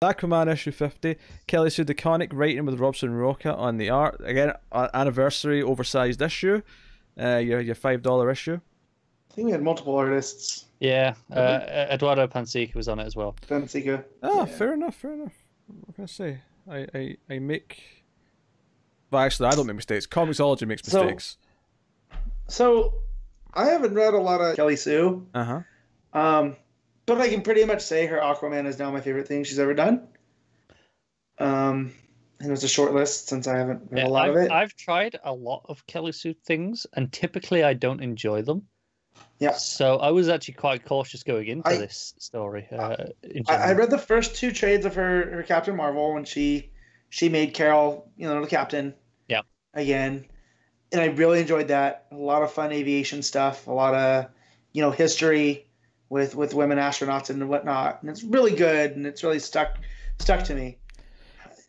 Aquaman issue 50. Kelly Sue DeConnick writing with Robson Roca on the art. Again, anniversary oversized issue. Your $5 issue. I think we had multiple artists. Yeah, Eduardo Pansica was on it as well. Pansica. Ah, yeah. fair enough. What can I say? I make. Well, actually, I don't make mistakes. Comicsology makes mistakes. So I haven't read a lot of Kelly Sue. But I can pretty much say her Aquaman is now my favorite thing she's ever done. And it was a short list since I haven't read a lot of it. I've tried a lot of Kelly Sue things, and typically I don't enjoy them. Yeah. So I was actually quite cautious going into this story. I read the first 2 trades of her Captain Marvel when she made Carol, the captain. Yeah. Again, and I really enjoyed that. A lot of fun aviation stuff. A lot of, history with women astronauts and whatnot, and it's really good, and it's really stuck to me.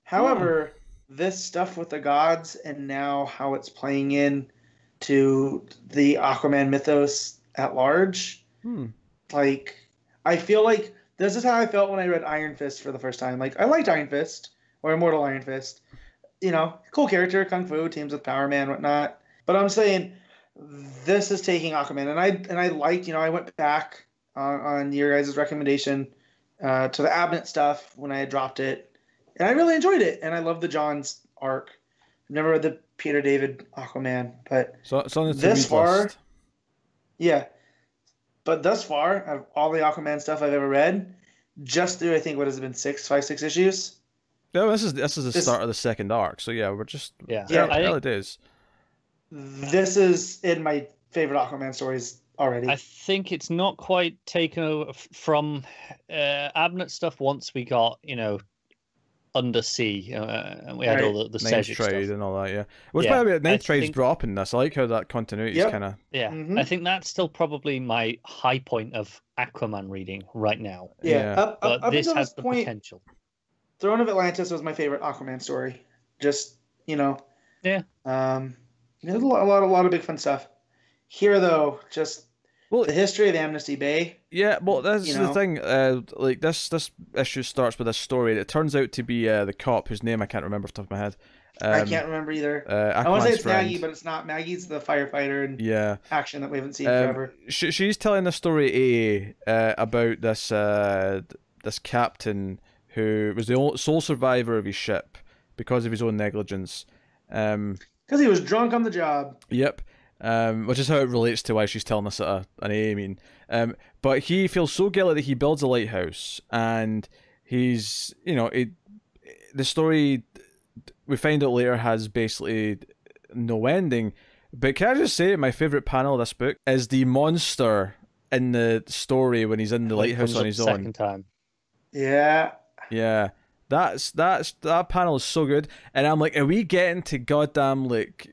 However, this stuff with the gods and now how it's playing in to the Aquaman mythos at large, like I feel like this is how I felt when I read Iron Fist for the first time. Like I liked Iron Fist or Immortal Iron Fist, cool character, kung fu, teams with Power Man, whatnot. But I'm saying this is taking Aquaman, and I liked, I went back on your guys' recommendation to the Abnett stuff when I had dropped it, and I really enjoyed it, and I love the Johns arc. I've never read the Peter David Aquaman, but this far, but thus far, out of all the Aquaman stuff I've ever read, just through I think what has it been 6 issues. No, this is the start of the second arc, so yeah, we're just early days. This is in my favorite Aquaman stories already. I think it's not quite taken over from Abnett stuff once we got, Undersea, and we had all the Ninth Trade stuff and all that, yeah. Well, it's probably Ninth Trade's dropping this. I like how that continuity is kind of... Yeah, I think that's still probably my high point of Aquaman reading right now. Yeah, but up this has the point, potential. Throne of Atlantis was my favorite Aquaman story. Just, Yeah. There's a lot of big fun stuff. Here, though, just the history of Amnesty Bay. Yeah, well, that's the thing. Like this issue starts with a story. It turns out to be the cop whose name I can't remember off the top of my head. I can't remember either. I want to say it's Maggie, but it's not. Maggie's the firefighter in action that we haven't seen forever. She's telling the story about this captain who was the sole survivor of his ship because of his own negligence. Because he was drunk on the job. Yep. Which is how it relates to why she's telling us at an A. I mean, but he feels so guilty that he builds a lighthouse, and he's, the story we find out later has basically no ending. But can I just say, my favorite panel of this book is the monster in the story when he's in the lighthouse on his own. Second time. Yeah. Yeah. That panel is so good, and I'm like, are we getting to goddamn like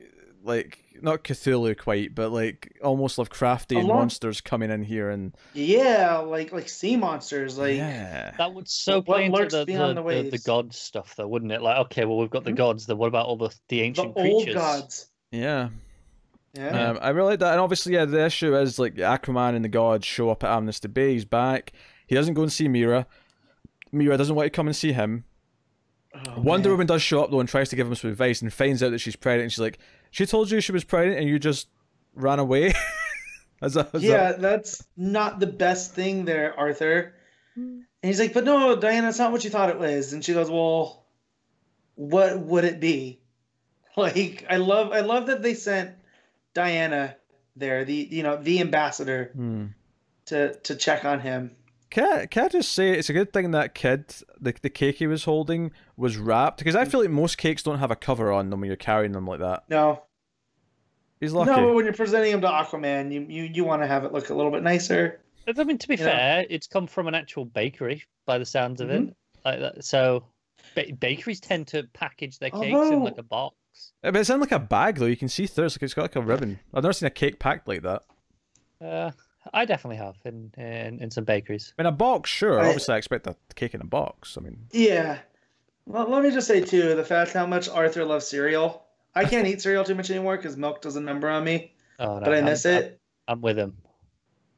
not Cthulhu quite, but like almost Lovecraftian monsters coming in here and like sea monsters, like that would so play into the god stuff though, wouldn't it? Like, okay, well we've got the gods, then what about all the ancient creatures? Old gods. Yeah. I really like that, and obviously, the issue is like Aquaman and the gods show up at Amnesty Bay. He's back. He doesn't go and see Mira. Mira doesn't want to come and see him. Wonder Woman does show up though and tries to give him some advice and finds out that she's pregnant, and she's like, she told you she was pregnant and you just ran away? That's not the best thing there, Arthur. And he's like, but no, Diana, it's not what you thought it was. And she goes, well, what would it be? Like, I love that they sent Diana there, the ambassador, to check on him. Can I just say, it's a good thing that kid, the cake he was holding, was wrapped, because I feel like most cakes don't have a cover on them when you're carrying them like that. No. He's lucky. No, but when you're presenting him to Aquaman, you want to have it look a little bit nicer. I mean, to be fair, it's come from an actual bakery, by the sounds of it. Like that. So, bakeries tend to package their cakes in like a box. But it's in like a bag, though. You can see through it. It's got like a ribbon. I've never seen a cake packed like that. I definitely have in some bakeries. In a box, sure. Obviously, I expect a cake in a box. I mean, yeah. Well, let me just say too, the fact how much Arthur loves cereal. I can't eat cereal too much anymore because milk does a number on me. Oh, no, but I miss it. I'm with him.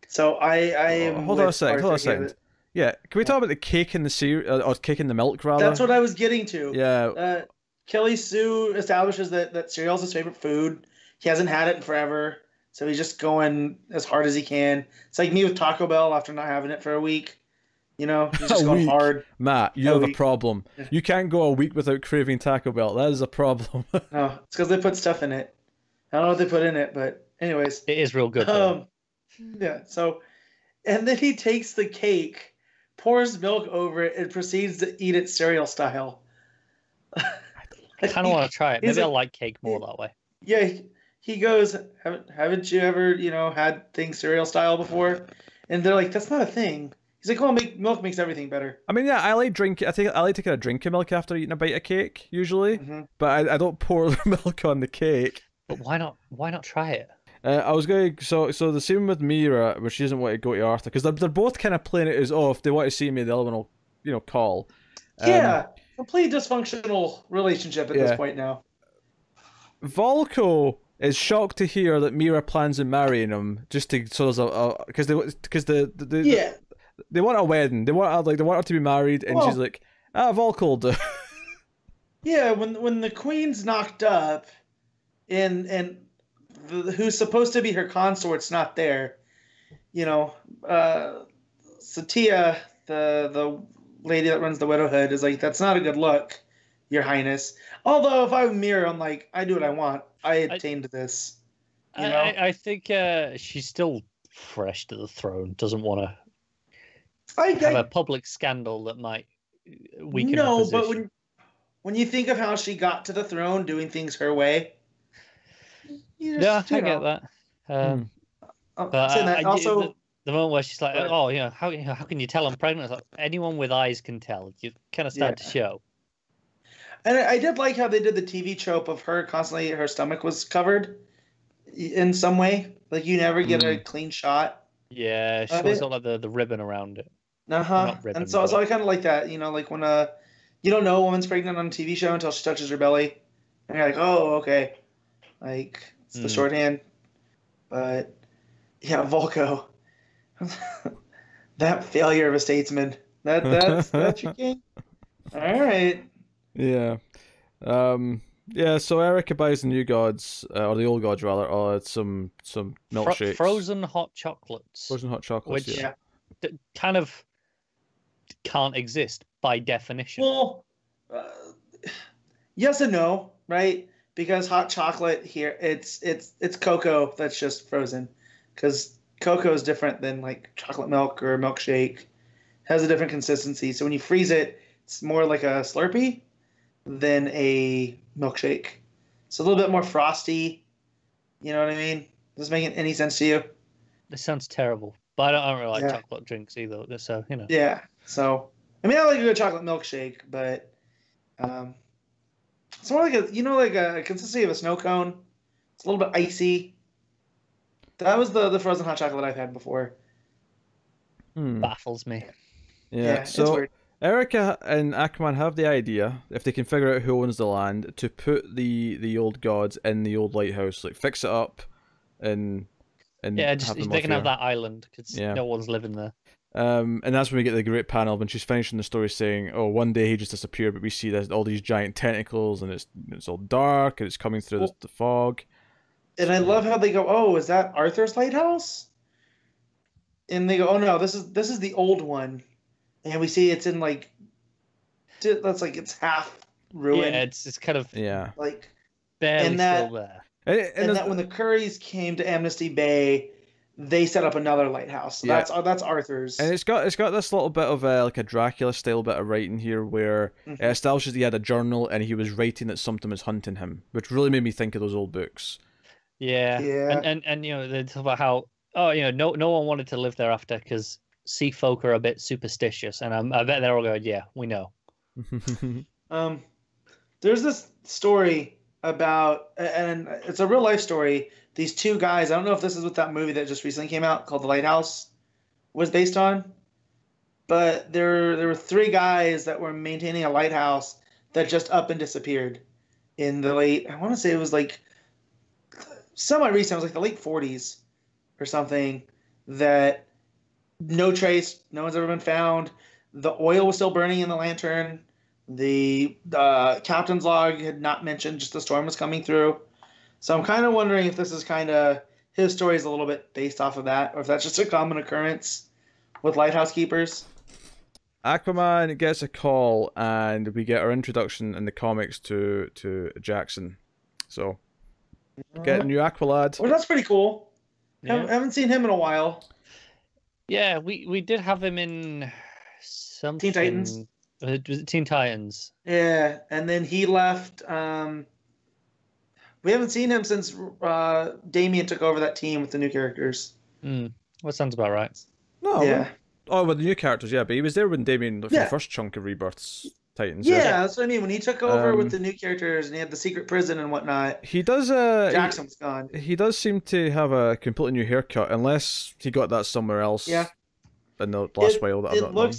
So I am. Hold on a second. Yeah, can we talk about the cake in the cereal, or cake in the milk, rather? That's what I was getting to. Yeah. Kelly Sue establishes that cereal's his favorite food. He hasn't had it in forever, so he's just going as hard as he can. It's like me with Taco Bell after not having it for a week. You know, he's just going hard. Matt, you have a problem. Yeah. You can't go a week without craving Taco Bell. That is a problem. No, it's because they put stuff in it. I don't know what they put in it, but anyways. It is real good. Yeah, so, and then he takes the cake, pours milk over it, and proceeds to eat it cereal style. I kind of want to try it. Maybe I like cake more that way. Yeah, he goes, haven't you ever, had things cereal style before? And they're like, that's not a thing. He's like, oh, milk makes everything better. I mean, yeah, I like taking a drink of milk after eating a bite of cake usually, but I don't pour the milk on the cake. But why not? Why not try it? I was going so the same with Mira, where she doesn't want to go to Arthur, because they're both kind of playing it as, oh, if they want to see me, the other one will call. Yeah, complete dysfunctional relationship at this point now. Volko is shocked to hear that Mira plans on marrying him, just to sort of because they want a wedding. They want her to be married, and she's like, Volko will do. Yeah, when the queen's knocked up, and who's supposed to be her consort's not there, Satya, the lady that runs the Widowhood, is like, that's not a good look, Your Highness. Although if I'm Mira, I'm like, I do what I want. I attained this. I think she's still fresh to the throne. Doesn't want to have a public scandal that might weaken her position. But when you think of how she got to the throne, doing things her way, I get that. But also, the moment where she's like, how can you tell I'm pregnant? Like, anyone with eyes can tell. You kind of start to show. And I did like how they did the TV trope of her constantly, her stomach was covered in some way. Like, you never get a clean shot. Yeah, she was got like the ribbon around it. And so I kind of like that, like when you don't know a woman's pregnant on a TV show until she touches her belly. And you're like, oh, okay. Like, it's the shorthand. But, yeah, Volko. That failure of a statesman. That's your king? All right. Yeah. Yeah, so Erica buys the new gods, or the old gods rather, some milkshakes. Frozen hot chocolates. Frozen hot chocolates, which kind of can't exist by definition. Well, yes and no, right? Because hot chocolate here, it's cocoa that's just frozen. Because cocoa is different than like chocolate milk or a milkshake. It has a different consistency. So when you freeze it, it's more like a Slurpee than a milkshake. It's a little bit more frosty. You know what I mean? Does this make any sense to you? This sounds terrible. But I don't really like chocolate drinks either. So, Yeah. So, I mean, I like a good chocolate milkshake, but it's more like a consistency of a snow cone. It's a little bit icy. That was the frozen hot chocolate I've had before. Baffles me. Yeah, so it's weird. Erica and Aquaman have the idea, if they can figure out who owns the land, to put the old gods in the old lighthouse, like fix it up, and they can have that island because no one's living there. And that's when we get the great panel when she's finishing the story saying, "Oh, one day he just disappeared, but we see all these giant tentacles, and it's all dark, and it's coming through the fog." And I love how they go, "Oh, is that Arthur's lighthouse?" And they go, "Oh no, this is the old one." And we see it's in that's like it's half ruined. Yeah, it's kind of like barely still there. And that when the Currys came to Amnesty Bay, they set up another lighthouse. So that's Arthur's. And it's got this little bit of like a Dracula style bit of writing here where it establishes he had a journal and he was writing that something was hunting him, which really made me think of those old books. Yeah. And they talk about how no one wanted to live there after because sea folk are a bit superstitious, and I bet they're all going, yeah, we know. There's this story about, and it's a real life story. These two guys, I don't know if this is what that movie that just recently came out called The Lighthouse was based on, but there were three guys that were maintaining a lighthouse that just up and disappeared in the late, I want to say it was like semi-recent, it was like the late 40s or something, that No trace. No one's ever been found. The oil was still burning in the lantern. The captain's log had not mentioned just the storm was coming through. So I'm kind of wondering if this is kind of his story is a little bit based off of that, or if that's just a common occurrence with lighthouse keepers. Aquaman gets a call, and we get our introduction in the comics to Jackson. So, get a new Aqualad. Well, that's pretty cool. Yeah. Haven't seen him in a while. Yeah, we did have him in something. Teen Titans. Was it Teen Titans? Yeah, and then he left. We haven't seen him since Damian took over that team with the new characters. That sounds about right. No. Yeah. Oh, with the new characters, yeah, but he was there when Damian, for the first chunk of Rebirth's Titans. Yeah, that's what I mean. When he took over with the new characters and he had the secret prison and whatnot, he does. Jackson's gone. He does seem to have a completely new haircut, unless he got that somewhere else. Yeah. In the last while that I've not known.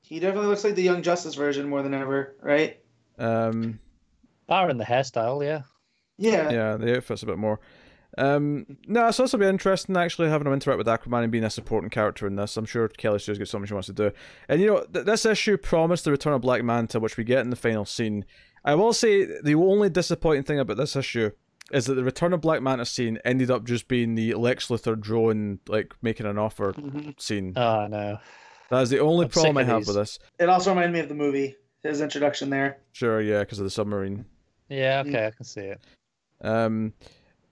He definitely looks like the Young Justice version more than ever, right? Barring the hairstyle, yeah. Yeah. Yeah, the outfit's a bit more. No, it's also be interesting actually having him interact with Aquaman and being a supporting character in this. I'm sure Kelly Sue's got something she wants to do. And you know, this issue promised the return of Black Manta, which we get in the final scene. I will say the only disappointing thing about this issue is that the return of Black Manta scene ended up just being the Lex Luthor drone, like, making an offer scene. Oh, no. That is the only problem I have with this. It also reminded me of the movie, his introduction there. Sure, yeah, because of the submarine. Yeah, okay, I can see it.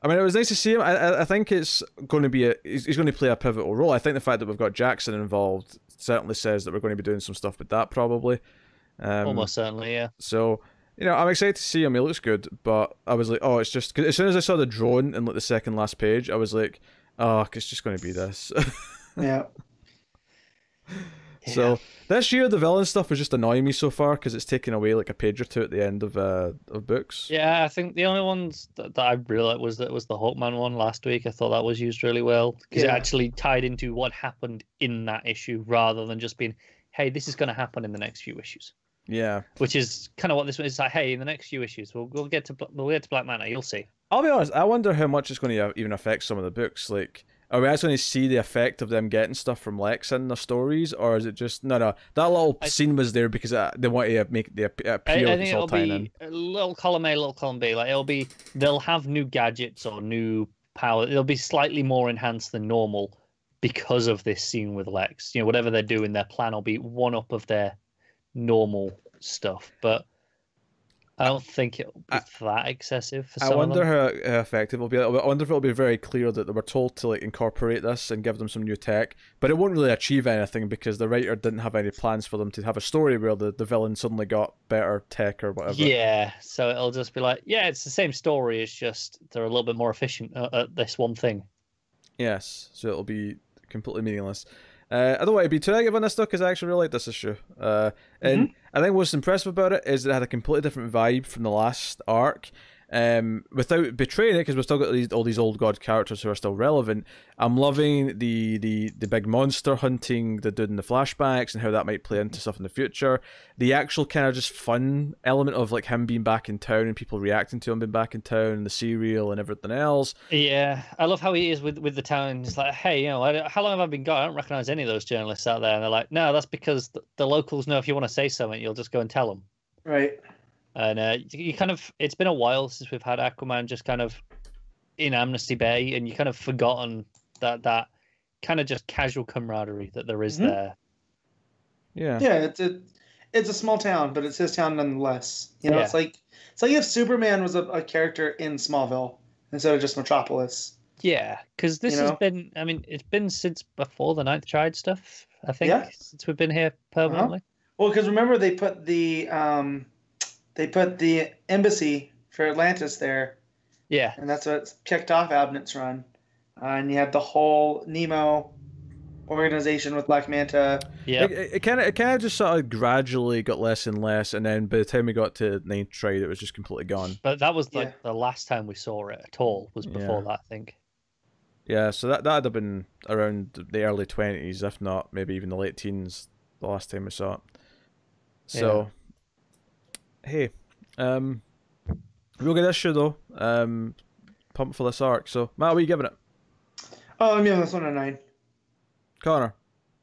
I mean, it was nice to see him. I think it's going to be he's going to play a pivotal role. I think the fact that we've got Jackson involved certainly says that we're going to be doing some stuff with that, probably. Almost certainly, yeah. So, you know, I'm excited to see him. He looks good, but I was like, oh, it's just... Cause as soon as I saw the drone in like the second last page, I was like, oh, it's just going to be this. Yeah. So this year the villain stuff was just annoying me so far because it's taken away like a page or two at the end of books. Yeah, I think the only ones that I really liked was the Hawkman one last week. I thought that was used really well because it actually tied into what happened in that issue rather than just being, hey, this is going to happen in the next few issues. Yeah, which is kind of what this one is. Like, hey, in the next few issues, we'll get to Black Manta. You'll see. I'll be honest. I wonder how much it's going to even affect some of the books. Like, are we actually going to see the effect of them getting stuff from Lex in their stories, or is it just no? That little scene was there because they want to make the appeal. I think it'll be a little column A, little column B. Like they'll have new gadgets or new power. It'll be slightly more enhanced than normal because of this scene with Lex. You know, whatever they're doing, their plan will be one up of their normal stuff, but I don't think it'll be that excessive for some I wonder of them. how effective it'll be. I wonder if it'll be very clear that they were told to like incorporate this and give them some new tech, but it won't really achieve anything because the writer didn't have any plans for them to have a story where the villain suddenly got better tech or whatever. Yeah, so it'll just be like, yeah, it's the same story, it's just they're a little bit more efficient at this one thing. Yes, so it'll be completely meaningless. I don't want to be too negative on this stuff because I actually really like this issue. And I think what's impressive about it is that it had a completely different vibe from the last arc. Without betraying it, because we've still got all these old god characters who are still relevant. I'm loving the big monster hunting they did in the flashbacks and how that might play into stuff in the future. The actual kind of just fun element of like him being back in town and people reacting to him being back in town and the cereal and everything else. Yeah, I love how he is with the town. It's like, hey, you know, how long have I been gone? I don't recognize any of those journalists out there. And they're like, no, that's because the locals know if you want to say something, you'll just go and tell them. Right. And you kind of, it's been a while since we've had Aquaman just kind of in Amnesty Bay, and you kind of forgotten that kind of just casual camaraderie that there is there. Yeah. Yeah, it's a small town, but it's his town nonetheless. You know, it's like if Superman was a character in Smallville instead of just Metropolis. Yeah, because this has been, I mean, it's been since before the Ninth Triad stuff, I think, since we've been here permanently. Well, because remember they put the embassy for Atlantis there. Yeah. And that's what kicked off Abnett's run. And you had the whole Nemo organization with Black Manta. Yeah. It kind of just sort of gradually got less and less, and then by the time we got to Ninth Triad, it was just completely gone. But that was like the last time we saw it at all was before that, I think. Yeah, so that'd have been around the early 20s, if not maybe even the late teens, the last time we saw it. So, hey, real good issue though. Pumped for this arc. So, Matt, what are you giving it? Oh, I'm giving this one a 9. Connor.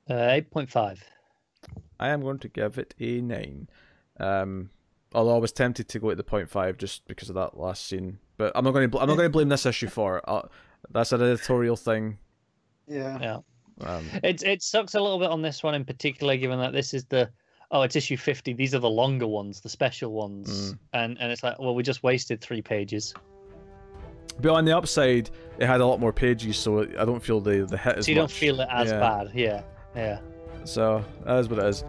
8.5. I am going to give it a 9. Although I was tempted to go at the 0.5 just because of that last scene, but I'm not going to blame this issue for it. That's an editorial thing. Yeah. It sucks a little bit on this one in particular, given that this is it's issue 50. These are the longer ones, the special ones, and it's like, well, we just wasted 3 pages. But on the upside, it had a lot more pages, so I don't feel the hit as much. So you don't feel it as bad, yeah. So that is what it is.